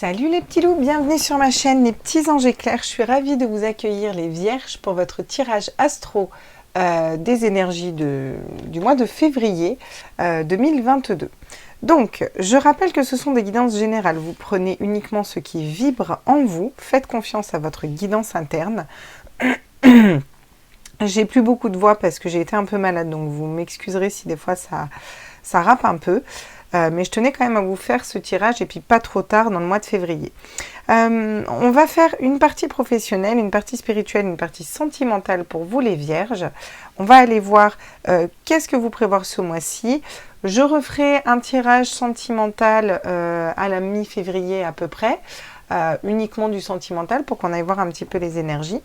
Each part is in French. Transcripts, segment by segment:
Salut les petits loups, bienvenue sur ma chaîne Les Petits Anges Éclairs. Je suis ravie de vous accueillir les Vierges pour votre tirage astro des énergies du mois de février 2022. Donc, je rappelle que ce sont des guidances générales. Vous prenez uniquement ce qui vibre en vous. Faites confiance à votre guidance interne. J'ai plus beaucoup de voix parce que j'ai été un peu malade, donc vous m'excuserez si des fois ça rappe un peu. Mais je tenais quand même à vous faire ce tirage et puis pas trop tard dans le mois de février. On va faire une partie professionnelle, une partie spirituelle, une partie sentimentale pour vous les Vierges. On va aller voir qu'est-ce que vous prévoyez ce mois-ci. Je referai un tirage sentimental à la mi-février à peu près, uniquement du sentimental pour qu'on aille voir un petit peu les énergies.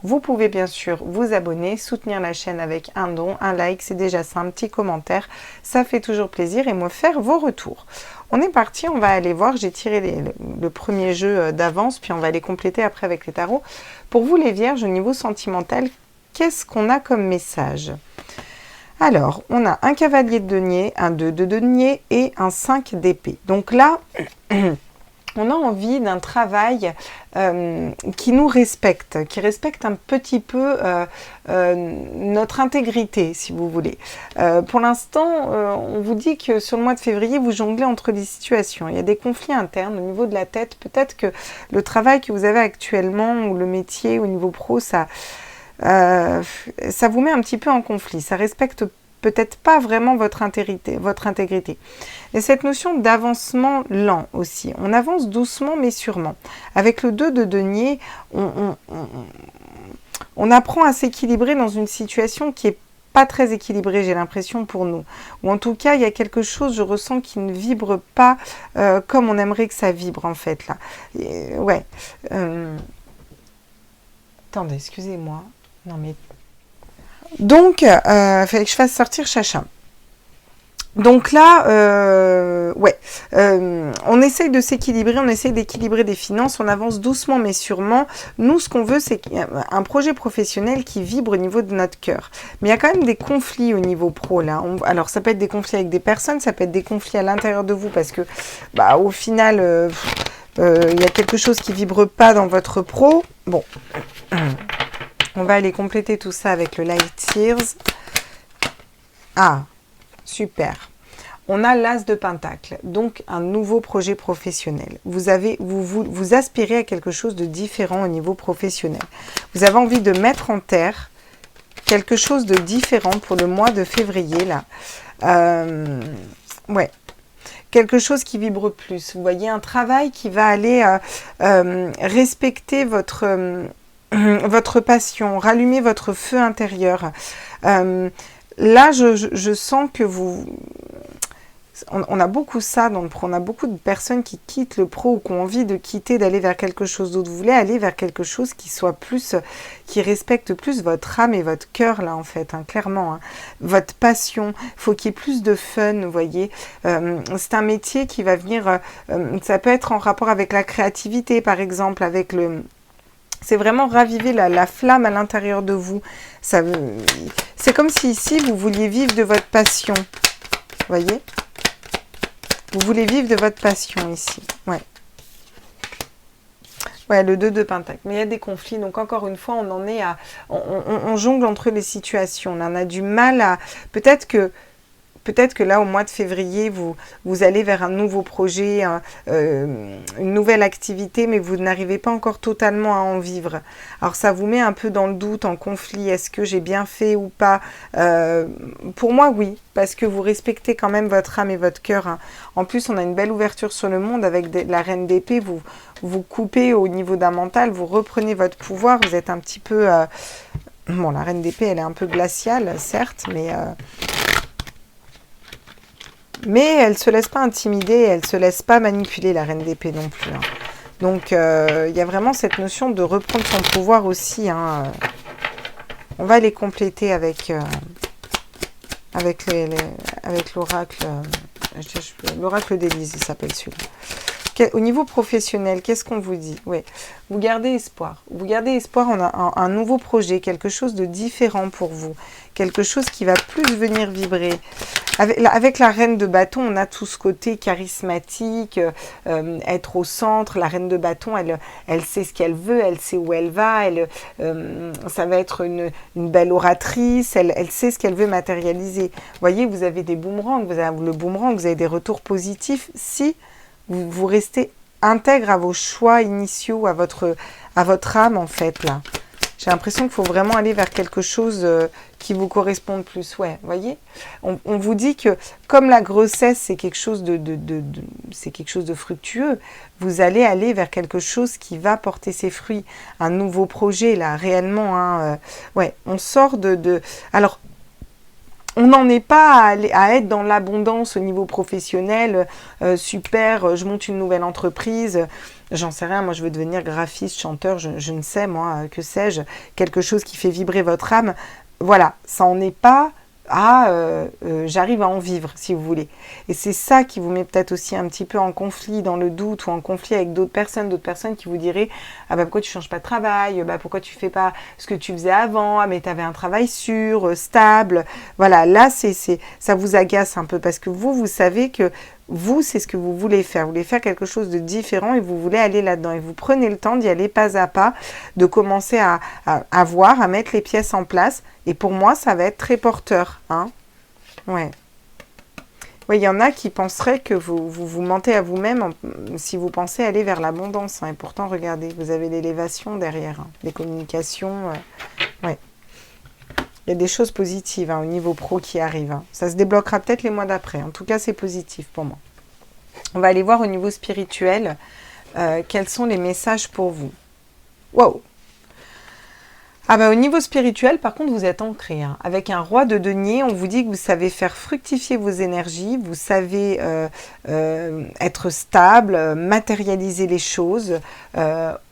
Vous pouvez bien sûr vous abonner, soutenir la chaîne avec un don, un like, c'est déjà ça, un petit commentaire, ça fait toujours plaisir et me faire vos retours. On est parti, on va aller voir, j'ai tiré le premier jeu d'avance, puis on va les compléter après avec les tarots. Pour vous les Vierges, au niveau sentimental, qu'est-ce qu'on a comme message ? Alors, on a un cavalier de denier, un 2 de denier et un 5 d'épée. Donc là... on a envie d'un travail qui nous respecte, qui respecte un petit peu notre intégrité, si vous voulez. Pour l'instant, on vous dit que sur le mois de février, vous jonglez entre des situations. Il y a des conflits internes au niveau de la tête. Peut-être que le travail que vous avez actuellement ou le métier au niveau pro, ça vous met un petit peu en conflit. Ça respecte peut-être pas vraiment votre intégrité. Et cette notion d'avancement lent aussi. On avance doucement mais sûrement. Avec le 2 de denier, on apprend à s'équilibrer dans une situation qui est pas très équilibrée, j'ai l'impression pour nous. Ou en tout cas, il y a quelque chose, je ressens, qui ne vibre pas comme on aimerait que ça vibre en fait là. Ouais. Attendez, excusez-moi. Non mais... Donc, fallait que je fasse sortir Chacha. Donc là, on essaye de s'équilibrer, on essaye d'équilibrer des finances, on avance doucement mais sûrement. Nous, ce qu'on veut, c'est un projet professionnel qui vibre au niveau de notre cœur. Mais il y a quand même des conflits au niveau pro, là. Alors, ça peut être des conflits avec des personnes, ça peut être des conflits à l'intérieur de vous, parce que, au final, il y a quelque chose qui vibre pas dans votre pro. Bon... On va aller compléter tout ça avec le Light Tears. Ah, super. On a l'As de Pentacle, donc un nouveau projet professionnel. Vous aspirez à quelque chose de différent au niveau professionnel. Vous avez envie de mettre en terre quelque chose de différent pour le mois de février, là. Ouais. Quelque chose qui vibre plus. Vous voyez, un travail qui va aller respecter votre passion, rallumer votre feu intérieur. Là, je sens que on a beaucoup ça dans le pro. On a beaucoup de personnes qui quittent le pro ou qui ont envie de quitter, d'aller vers quelque chose d'autre. Vous voulez aller vers quelque chose qui soit plus, qui respecte plus votre âme et votre cœur, là, en fait, hein, clairement. Hein. Votre passion. Il faut qu'il y ait plus de fun, vous voyez. C'est un métier qui va venir... ça peut être en rapport avec la créativité, par exemple, avec le... C'est vraiment raviver la flamme à l'intérieur de vous. C'est comme si ici, vous vouliez vivre de votre passion. Vous voyez ? Vous voulez vivre de votre passion ici. Ouais. Ouais, le 2 de Pentacle. Mais il y a des conflits. Donc, encore une fois, on en est à... On jongle entre les situations. On a du mal à... Peut-être que là, au mois de février, vous allez vers un nouveau projet, une nouvelle activité, mais vous n'arrivez pas encore totalement à en vivre. Alors, ça vous met un peu dans le doute, en conflit. Est-ce que j'ai bien fait ou pas ? Pour moi, oui, parce que vous respectez quand même votre âme et votre cœur. Hein. En plus, on a une belle ouverture sur le monde avec la reine d'épée. Vous coupez au niveau d'un mental, vous reprenez votre pouvoir. Vous êtes un petit peu... Bon, la reine d'épée, elle est un peu glaciale, certes, mais elle ne se laisse pas intimider, elle ne se laisse pas manipuler, la reine d'épée non plus. Hein. Donc, il y a vraiment cette notion de reprendre son pouvoir aussi. Hein. On va les compléter avec l'oracle. L'oracle d'Élise, il s'appelle celui-là. Au niveau professionnel, qu'est-ce qu'on vous dit? Oui, vous gardez espoir. Vous gardez espoir, on a un nouveau projet, quelque chose de différent pour vous. Quelque chose qui va plus venir vibrer. Avec la reine de bâton, on a tout ce côté charismatique, être au centre. La reine de bâton, elle sait ce qu'elle veut, elle sait où elle va, ça va être une belle oratrice, elle sait ce qu'elle veut matérialiser. Vous voyez, vous avez des boomerangs, le boomerang, vous avez des retours positifs si vous restez intègre à vos choix initiaux, à votre âme en fait là. J'ai l'impression qu'il faut vraiment aller vers quelque chose qui vous corresponde plus. Ouais, vous voyez, on vous dit que comme la grossesse, c'est quelque chose c'est quelque chose de fructueux, vous allez aller vers quelque chose qui va porter ses fruits. Un nouveau projet, là, réellement. Hein, ouais, on sort Alors, on n'en est pas à être dans l'abondance au niveau professionnel. Super, je monte une nouvelle entreprise. J'en sais rien, moi je veux devenir graphiste, chanteur, je ne sais moi, que sais-je, quelque chose qui fait vibrer votre âme. Voilà, ça en est pas j'arrive à en vivre, si vous voulez. Et c'est ça qui vous met peut-être aussi un petit peu en conflit, dans le doute ou en conflit avec d'autres personnes qui vous diraient « Ah bah pourquoi tu changes pas de travail ? Bah pourquoi tu fais pas ce que tu faisais avant ? Ah mais tu avais un travail sûr, stable. » Voilà, là ça vous agace un peu parce que vous savez que vous, c'est ce que vous voulez faire. Vous voulez faire quelque chose de différent et vous voulez aller là-dedans. Et vous prenez le temps d'y aller pas à pas, de commencer à voir, à mettre les pièces en place. Et pour moi, ça va être très porteur. Hein, ouais. Oui, il y en a qui penseraient que vous mentez à vous-même si vous pensez aller vers l'abondance. Hein. Et pourtant, regardez, vous avez l'élévation derrière. Hein, les communications. Ouais. Il y a des choses positives au niveau pro qui arrivent. Hein. Ça se débloquera peut-être les mois d'après. En tout cas, c'est positif pour moi. On va aller voir au niveau spirituel quels sont les messages pour vous. Wow! Ah bah au niveau spirituel, par contre, vous êtes ancré. Hein. Avec un roi de denier, on vous dit que vous savez faire fructifier vos énergies, vous savez être stable, matérialiser les choses.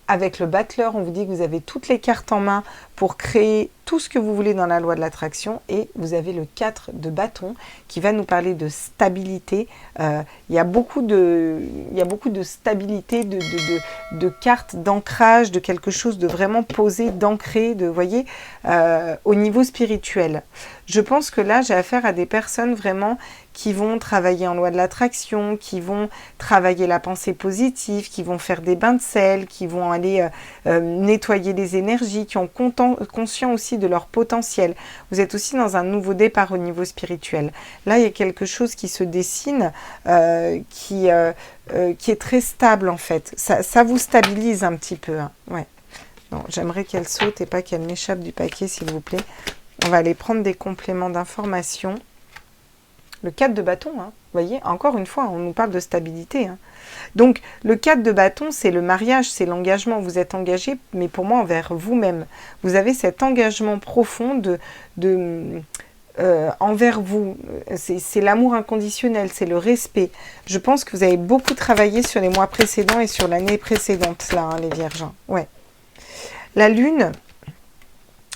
Avec le battleur, on vous dit que vous avez toutes les cartes en main pour créer tout ce que vous voulez dans la loi de l'attraction. Et vous avez le 4 de bâton qui va nous parler de stabilité. Il y a beaucoup de stabilité, de cartes d'ancrage, de quelque chose de vraiment posé, d'ancré, vous voyez, au niveau spirituel. Je pense que là, j'ai affaire à des personnes vraiment qui vont travailler en loi de l'attraction, qui vont travailler la pensée positive, qui vont faire des bains de sel, qui vont aller nettoyer les énergies, qui ont conscience aussi de leur potentiel. Vous êtes aussi dans un nouveau départ au niveau spirituel. Là, il y a quelque chose qui se dessine, qui est très stable en fait. Ça vous stabilise un petit peu. Hein. Ouais. Non, j'aimerais qu'elle saute et pas qu'elle m'échappe du paquet, s'il vous plaît. On va aller prendre des compléments d'information. Le 4 de bâton, hein, vous voyez, encore une fois, on nous parle de stabilité. Hein. Donc, le 4 de bâton, c'est le mariage, c'est l'engagement. Vous êtes engagé, mais pour moi, envers vous-même. Vous avez cet engagement profond envers vous. C'est l'amour inconditionnel, c'est le respect. Je pense que vous avez beaucoup travaillé sur les mois précédents et sur l'année précédente, là, hein, les vierges. Ouais. La lune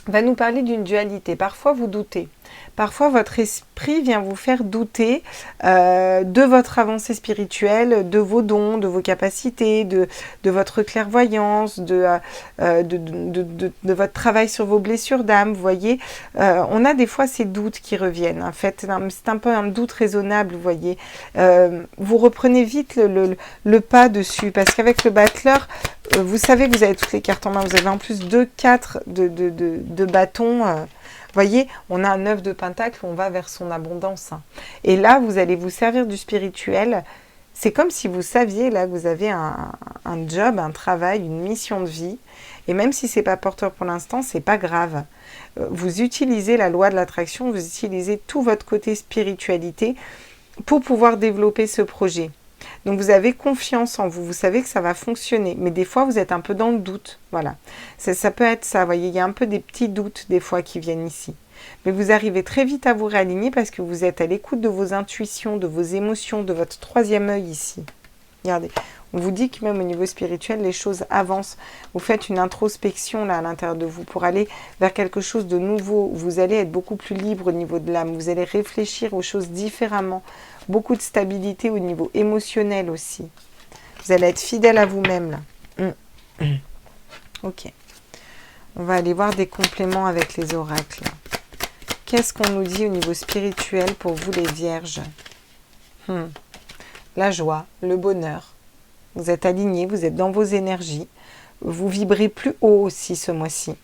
va nous parler d'une dualité. Parfois, vous doutez. Parfois, votre esprit vient vous faire douter de votre avancée spirituelle, de vos dons, de vos capacités, de votre clairvoyance, de votre travail sur vos blessures d'âme. Vous voyez, on a des fois ces doutes qui reviennent. En fait, c'est un peu un doute raisonnable, vous voyez. Vous reprenez vite le pas dessus, parce qu'avec le battleur, vous savez que vous avez toutes les cartes en main. Vous avez en plus 2-4 de bâtons. Vous voyez, on a un 9 de pentacle, on va vers son abondance. Hein. Et là, vous allez vous servir du spirituel. C'est comme si vous saviez là que vous avez un job, un travail, une mission de vie. Et même si c'est pas porteur pour l'instant, c'est pas grave. Vous utilisez la loi de l'attraction, vous utilisez tout votre côté spiritualité pour pouvoir développer ce projet. Donc vous avez confiance en vous, vous savez que ça va fonctionner, mais des fois vous êtes un peu dans le doute, voilà. Ça peut être ça, vous voyez, il y a un peu des petits doutes des fois qui viennent ici. Mais vous arrivez très vite à vous réaligner parce que vous êtes à l'écoute de vos intuitions, de vos émotions, de votre troisième œil ici. Regardez, on vous dit que même au niveau spirituel, les choses avancent. Vous faites une introspection là à l'intérieur de vous pour aller vers quelque chose de nouveau. Vous allez être beaucoup plus libre au niveau de l'âme. Vous allez réfléchir aux choses différemment. Beaucoup de stabilité au niveau émotionnel aussi. Vous allez être fidèle à vous-même là. Ok. On va aller voir des compléments avec les oracles. qu'est-ce qu'on nous dit au niveau spirituel pour vous les vierges? La joie, le bonheur. Vous êtes alignés, vous êtes dans vos énergies. Vous vibrez plus haut aussi ce mois-ci.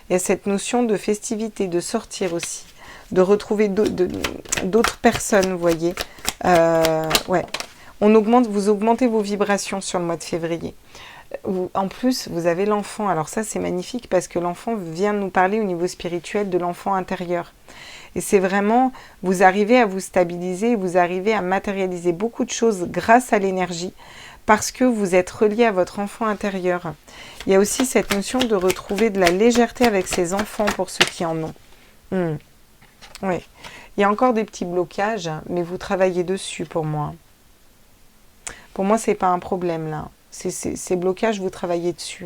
Il y a cette notion de festivité, de sortir aussi, de retrouver d'autres personnes, vous voyez. Ouais. Vous augmentez vos vibrations sur le mois de février. En plus, vous avez l'enfant. Alors ça, c'est magnifique parce que l'enfant vient nous parler au niveau spirituel de l'enfant intérieur. Et c'est vraiment, vous arrivez à vous stabiliser, vous arrivez à matérialiser beaucoup de choses grâce à l'énergie parce que vous êtes relié à votre enfant intérieur. Il y a aussi cette notion de retrouver de la légèreté avec ses enfants pour ceux qui en ont. Oui. Il y a encore des petits blocages, mais vous travaillez dessus pour moi. Pour moi, ce n'est pas un problème là. Ces blocages, vous travaillez dessus.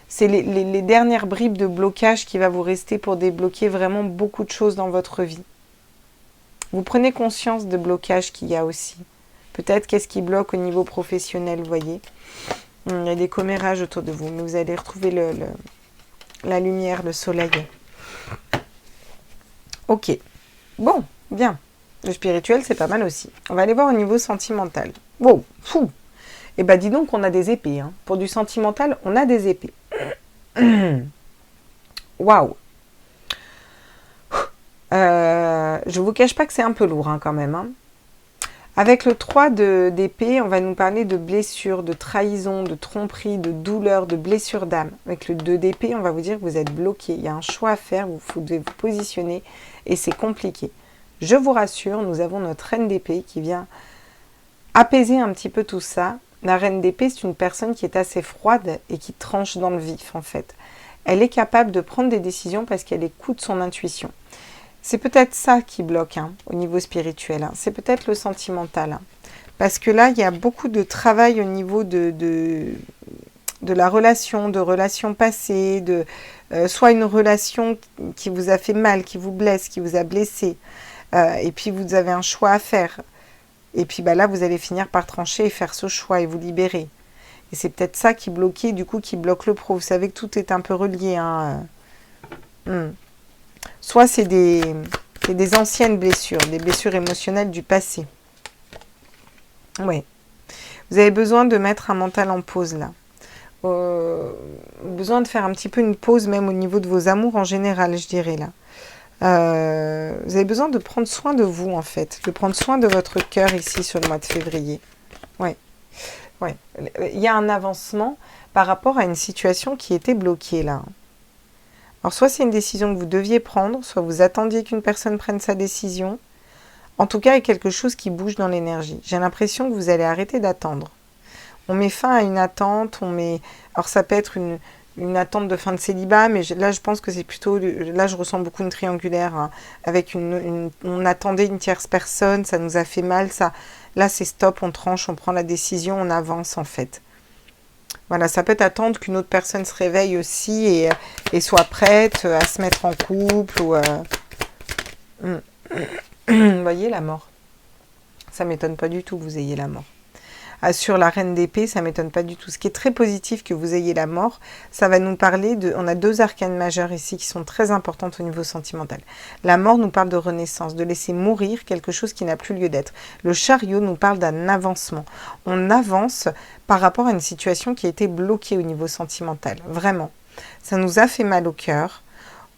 C'est les dernières bribes de blocage qui va vous rester pour débloquer vraiment beaucoup de choses dans votre vie. Vous prenez conscience de blocages qu'il y a aussi. Peut-être qu'est-ce qui bloque au niveau professionnel, vous voyez. Il y a des commérages autour de vous, mais vous allez retrouver la lumière, le soleil. Ok. Bon, bien. Le spirituel, c'est pas mal aussi. On va aller voir au niveau sentimental. Wow, fou. Eh ben, dis donc qu'on a des épées. Hein. Pour du sentimental, on a des épées. Waouh. Je vous cache pas que c'est un peu lourd hein, quand même. Hein. Avec le 3 d'épée, on va nous parler de blessures, de trahison, de tromperie, de douleur, de blessures d'âme. Avec le 2 d'épée, on va vous dire que vous êtes bloqué. Il y a un choix à faire, vous devez vous positionner et c'est compliqué. Je vous rassure, nous avons notre reine d'épée qui vient apaiser un petit peu tout ça. La reine d'épée, c'est une personne qui est assez froide et qui tranche dans le vif en fait. Elle est capable de prendre des décisions parce qu'elle écoute son intuition. C'est peut-être ça qui bloque hein, au niveau spirituel. Hein. C'est peut-être le sentimental. Hein. Parce que là, il y a beaucoup de travail au niveau de la relation, de relations passées, soit une relation qui vous a fait mal, qui vous blesse, qui vous a blessé. Et puis vous avez un choix à faire. Et puis là, vous allez finir par trancher et faire ce choix et vous libérer. Et c'est peut-être ça qui bloquait, du coup, qui bloque le pro. Vous savez que tout est un peu relié. Hein. Soit c'est des anciennes blessures, des blessures émotionnelles du passé. Oui. Vous avez besoin de mettre un mental en pause là. Besoin de faire un petit peu une pause même au niveau de vos amours en général, je dirais là. Vous avez besoin de prendre soin de vous en fait, de prendre soin de votre cœur ici sur le mois de février. Oui. Ouais. Il y a un avancement par rapport à une situation qui était bloquée là. Alors soit c'est une décision que vous deviez prendre, soit vous attendiez qu'une personne prenne sa décision. En tout cas, il y a quelque chose qui bouge dans l'énergie. J'ai l'impression que vous allez arrêter d'attendre. On met fin à une attente, alors ça peut être une attente de fin de célibat, mais là je pense que c'est plutôt, là je ressens beaucoup une triangulaire, hein, avec on attendait une tierce personne, ça nous a fait mal, ça, là c'est stop, on tranche, on prend la décision, on avance en fait. Voilà, ça peut attendre qu'une autre personne se réveille aussi et soit prête à se mettre en couple. Ou, Vous voyez la mort. Ça ne m'étonne pas du tout que vous ayez la mort. Sur la reine d'épée, ça ne m'étonne pas du tout. Ce qui est très positif que vous ayez la mort, ça va nous parler de... On a 2 arcanes majeures ici qui sont très importantes au niveau sentimental. La mort nous parle de renaissance, de laisser mourir quelque chose qui n'a plus lieu d'être. Le chariot nous parle d'un avancement. On avance par rapport à une situation qui a été bloquée au niveau sentimental. Vraiment. Ça nous a fait mal au cœur.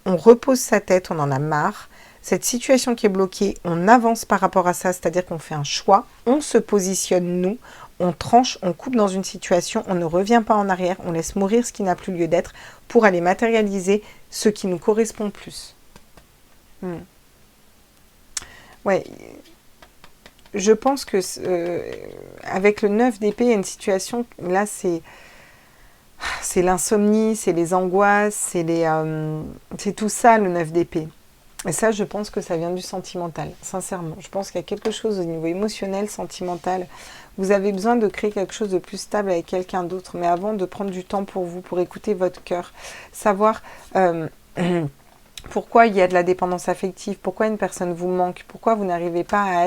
On repose sa tête, on en a marre. Cette situation qui est bloquée, on avance par rapport à ça, c'est-à-dire qu'on fait un choix, on se positionne nous, on tranche, on coupe dans une situation, on ne revient pas en arrière, on laisse mourir ce qui n'a plus lieu d'être pour aller matérialiser ce qui nous correspond plus. Ouais, je pense que avec le 9 d'épée, il y a une situation, là c'est l'insomnie, c'est les angoisses, c'est tout ça le 9 d'épée. Et ça, je pense que ça vient du sentimental, sincèrement. Je pense qu'il y a quelque chose au niveau émotionnel, sentimental. Vous avez besoin de créer quelque chose de plus stable avec quelqu'un d'autre, mais avant de prendre du temps pour vous, pour écouter votre cœur, savoir pourquoi il y a de la dépendance affective, pourquoi une personne vous manque, pourquoi vous n'arrivez pas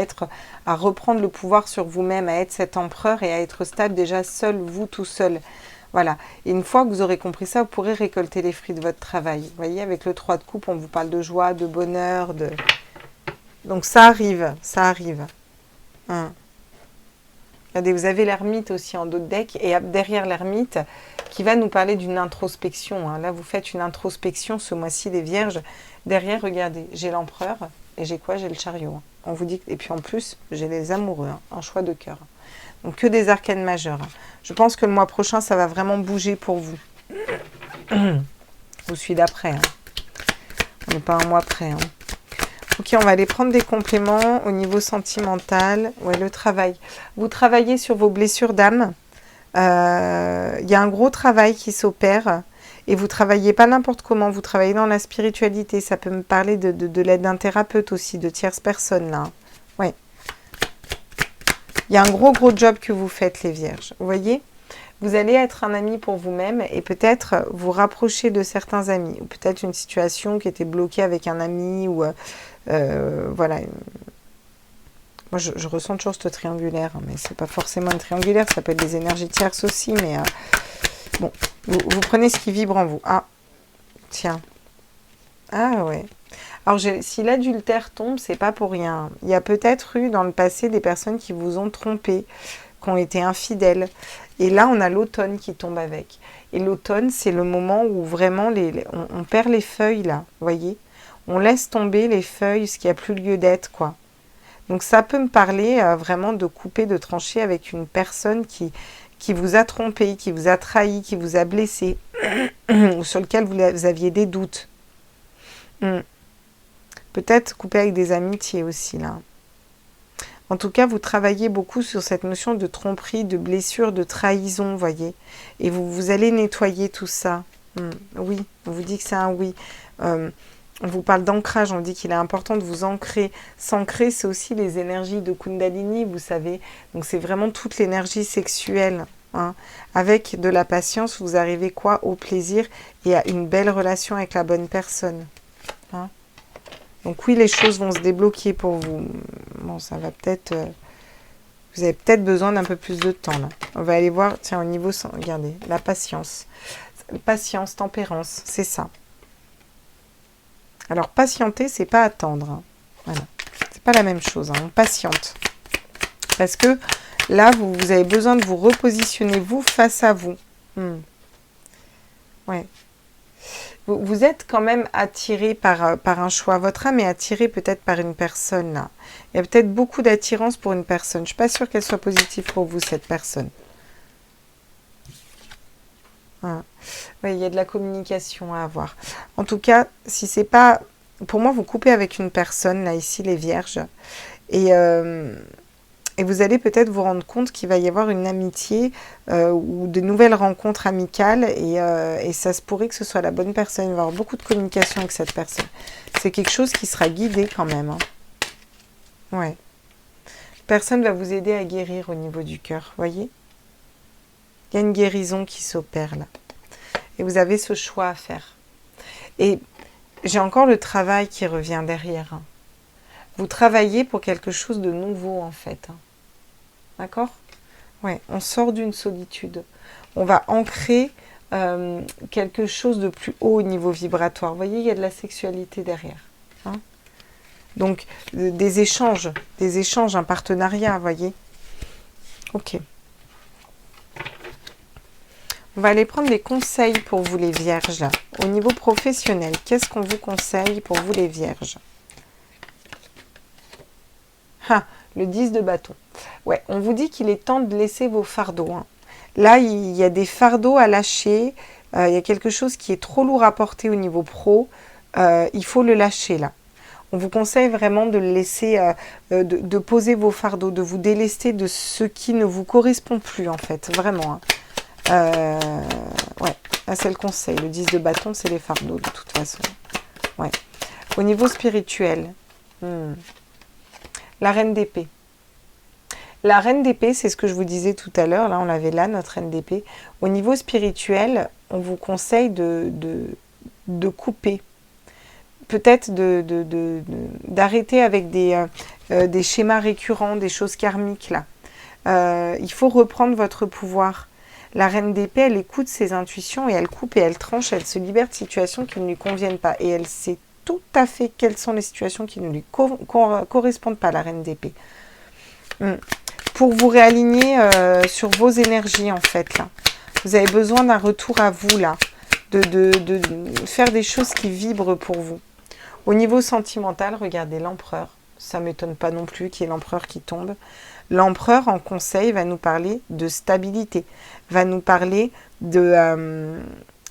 à reprendre le pouvoir sur vous-même, à être cet empereur et à être stable déjà seul, vous tout seul. Voilà. Et une fois que vous aurez compris ça, vous pourrez récolter les fruits de votre travail. Vous voyez, avec le 3 de coupe, on vous parle de joie, de bonheur, de... Donc ça arrive, ça arrive. Hein. Regardez, vous avez l'ermite aussi en dos de deck, et derrière l'ermite, qui va nous parler d'une introspection. Hein. Là, vous faites une introspection ce mois-ci, les vierges. Derrière, regardez, j'ai l'empereur, et j'ai quoi? J'ai le chariot. Hein. On vous dit, et puis en plus, j'ai les amoureux, hein, un choix de cœur. Donc que des arcanes majeures. Hein. Je pense que le mois prochain, ça va vraiment bouger pour vous. Vous suivez d'après. Hein. On n'est pas un mois près. Hein. Ok, on va aller prendre des compléments au niveau sentimental. Ouais, le travail. Vous travaillez sur vos blessures d'âme. Il y a un gros travail qui s'opère. Et vous travaillez pas n'importe comment. Vous travaillez dans la spiritualité. Ça peut me parler de l'aide d'un thérapeute aussi, de tierces personnes là. Ouais. Il y a un gros job que vous faites, les vierges. Vous voyez? Vous allez être un ami pour vous-même et peut-être vous rapprocher de certains amis. Ou peut-être une situation qui était bloquée avec un ami ou... voilà. Moi, je ressens toujours ce triangulaire, hein, mais c'est pas forcément un triangulaire, ça peut être des énergies tierces aussi, mais bon, vous prenez ce qui vibre en vous. Ah, tiens. Ah ouais. Alors, si l'adultère tombe, c'est pas pour rien. Il y a peut-être eu dans le passé des personnes qui vous ont trompé, qui ont été infidèles. Et là, on a l'automne qui tombe avec. Et l'automne, c'est le moment où vraiment on perd les feuilles, là, vous voyez? On laisse tomber les feuilles, ce qui n'a plus lieu d'être, quoi. Donc ça peut me parler vraiment de couper, de trancher avec une personne qui vous a trompé, qui vous a trahi, qui vous a blessé, ou sur lequel vous aviez des doutes. Peut-être couper avec des amitiés aussi, là. En tout cas, vous travaillez beaucoup sur cette notion de tromperie, de blessure, de trahison, vous voyez. Et vous allez nettoyer tout ça. Oui, on vous dit que c'est un oui. On vous parle d'ancrage, on dit qu'il est important de vous ancrer. S'ancrer, c'est aussi les énergies de Kundalini, vous savez. Donc c'est vraiment toute l'énergie sexuelle. Hein. Avec de la patience, vous arrivez quoi? Au plaisir et à une belle relation avec la bonne personne. Hein. Donc oui, les choses vont se débloquer pour vous. Bon, ça va peut-être... vous avez peut-être besoin d'un peu plus de temps, là. On va aller voir, tiens, au niveau... Regardez, la patience. Patience, tempérance, c'est ça. Alors, patienter, c'est pas attendre. Hein. Voilà. C'est pas la même chose, hein. On patiente. Parce que là, vous avez besoin de vous repositionner, vous, face à vous. Ouais. Vous êtes quand même attiré par un choix. Votre âme est attirée peut-être par une personne, là. Il y a peut-être beaucoup d'attirance pour une personne. Je ne suis pas sûre qu'elle soit positive pour vous, cette personne. Voilà. Oui, il y a de la communication à avoir. En tout cas, si c'est pas... Pour moi, vous coupez avec une personne, là, ici, les vierges. Et vous allez peut-être vous rendre compte qu'il va y avoir une amitié ou de nouvelles rencontres amicales et ça se pourrait que ce soit la bonne personne. Il va y avoir beaucoup de communication avec cette personne. C'est quelque chose qui sera guidé quand même. Hein. Ouais. Personne va vous aider à guérir au niveau du cœur, voyez? Il y a une guérison qui s'opère là. Et vous avez ce choix à faire. Et j'ai encore le travail qui revient derrière. Hein. Vous travaillez pour quelque chose de nouveau en fait. Hein. D'accord? Ouais, on sort d'une solitude. On va ancrer quelque chose de plus haut au niveau vibratoire. Vous voyez, il y a de la sexualité derrière. Hein? Donc, des échanges, un partenariat, vous voyez? Ok. On va aller prendre des conseils pour vous les vierges. Là. Au niveau professionnel, qu'est-ce qu'on vous conseille pour vous les vierges? Ah, le 10 de bâton. Ouais, on vous dit qu'il est temps de laisser vos fardeaux. Hein. Là, il y a des fardeaux à lâcher. Il y a quelque chose qui est trop lourd à porter au niveau pro. Il faut le lâcher là. On vous conseille vraiment de le laisser, de poser vos fardeaux, de vous délester de ce qui ne vous correspond plus en fait. Vraiment. Hein. Ouais, là c'est le conseil. Le 10 de bâton, c'est les fardeaux de toute façon. Ouais. Au niveau spirituel. La reine d'épée. La reine d'épée, c'est ce que je vous disais tout à l'heure. Là, on l'avait là, notre reine d'épée. Au niveau spirituel, on vous conseille de couper. Peut-être d'arrêter avec des schémas récurrents, des choses karmiques. Là. Il faut reprendre votre pouvoir. La reine d'épée, elle écoute ses intuitions et elle coupe et elle tranche, elle se libère de situations qui ne lui conviennent pas. Et elle sait tout à fait quelles sont les situations qui ne lui correspondent pas, la reine d'épée. Pour vous réaligner sur vos énergies, en fait, là. Vous avez besoin d'un retour à vous, là. De faire des choses qui vibrent pour vous. Au niveau sentimental, regardez l'empereur. Ça ne m'étonne pas non plus qu'il y ait l'empereur qui tombe. L'empereur, en conseil, va nous parler de stabilité, va nous parler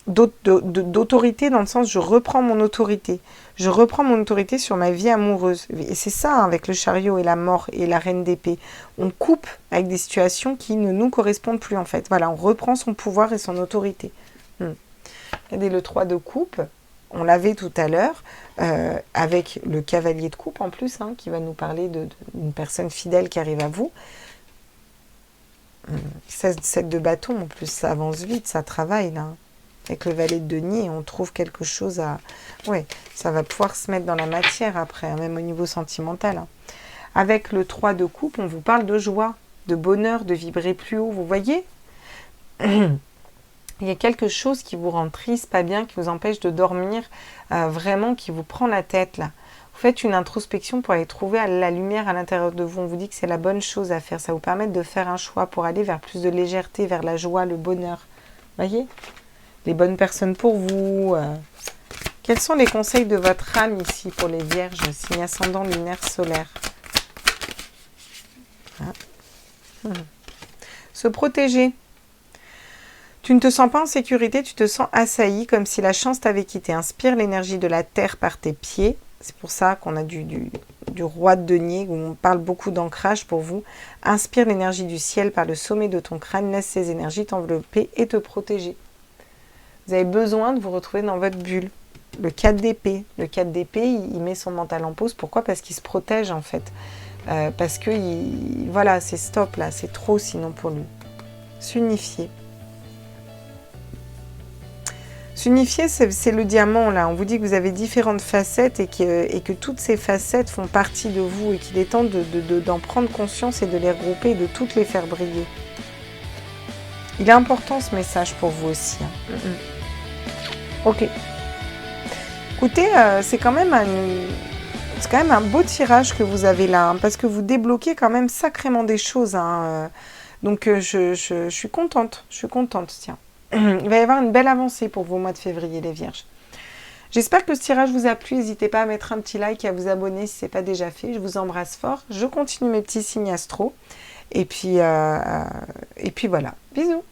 d'autorité dans le sens je reprends mon autorité. Je reprends mon autorité sur ma vie amoureuse. Et c'est ça, hein, avec le chariot et la mort et la reine d'épée. On coupe avec des situations qui ne nous correspondent plus, en fait. Voilà, on reprend son pouvoir et son autorité. Regardez le 3 de coupe. On l'avait tout à l'heure, avec le cavalier de coupe en plus, hein, qui va nous parler d'une personne fidèle qui arrive à vous. 7 de bâton, en plus, ça avance vite, ça travaille, là. Avec le valet de denier, on trouve quelque chose à... Oui, ça va pouvoir se mettre dans la matière après, hein, même au niveau sentimental. Hein. Avec le 3 de coupe, on vous parle de joie, de bonheur, de vibrer plus haut, vous voyez? Il y a quelque chose qui vous rend triste, pas bien, qui vous empêche de dormir, vraiment, qui vous prend la tête, là. Vous faites une introspection pour aller trouver la lumière à l'intérieur de vous. On vous dit que c'est la bonne chose à faire. Ça vous permet de faire un choix pour aller vers plus de légèreté, vers la joie, le bonheur. Voyez? Les bonnes personnes pour vous. Quels sont les conseils de votre âme ici pour les vierges, signe ascendant, lunaire, solaire? Se protéger. Tu ne te sens pas en sécurité, tu te sens assailli, comme si la chance t'avait quitté. Inspire l'énergie de la terre par tes pieds. C'est pour ça qu'on a du roi de denier, où on parle beaucoup d'ancrage pour vous. Inspire l'énergie du ciel par le sommet de ton crâne. Laisse ces énergies t'envelopper et te protéger. Vous avez besoin de vous retrouver dans votre bulle. Le 4 d'épée. Le 4 d'épée, il met son mental en pause. Pourquoi? Parce qu'il se protège, en fait. Parce que, voilà, c'est stop, là. C'est trop, sinon, pour lui. S'unifier. S'unifier, c'est le diamant, là. On vous dit que vous avez différentes facettes et que toutes ces facettes font partie de vous et qu'il est temps d'en prendre conscience et de les regrouper et de toutes les faire briller. Il est important, ce message, pour vous aussi. Hein. Ok. Écoutez, c'est quand même un beau tirage que vous avez là, hein, parce que vous débloquez quand même sacrément des choses. Hein, donc, je suis contente. Je suis contente, tiens. Il va y avoir une belle avancée pour vous au mois de février, les vierges. J'espère que ce tirage vous a plu. N'hésitez pas à mettre un petit like et à vous abonner si ce n'est pas déjà fait. Je vous embrasse fort. Je continue mes petits signes astro. Et puis voilà. Bisous.